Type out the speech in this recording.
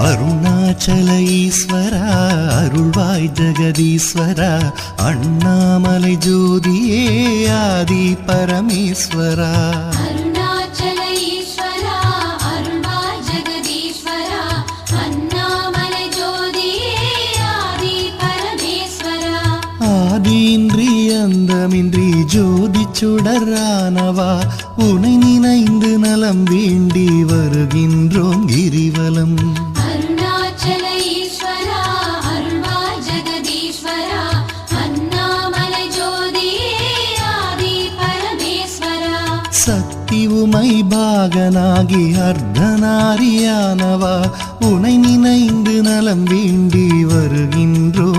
அருணாச்சல ஈஸ்வரா அருள்வாய் ஜெகதீஸ்வரா அண்ணாமலை ஜோதியே ஆதி பரமேஸ்வரா அருணாச்சல ஈஸ்வரா அருள்வாய் ஜெகதீஸ்வரா அண்ணாமலை ஜோதியே ஆதி பரமேஸ்வரா ஆதியின்றி அந்தமின்றி ஜோதி சுடரானவா உனை நினைந்து நலம் வேண்டி வருகின்றோம் கிரிவலம் அருணாச்சல ஈஸ்வரா அருள்வாய் ஜெகதீஸ்வரா அண்ணாமலை ஜோதியே ஆதி பரமேஸ்வரா சக்தி உமை பாகனாகி அர்த்தநாரியானவா உனை நினைந்து நலம் வேண்டி வருகின்றோம்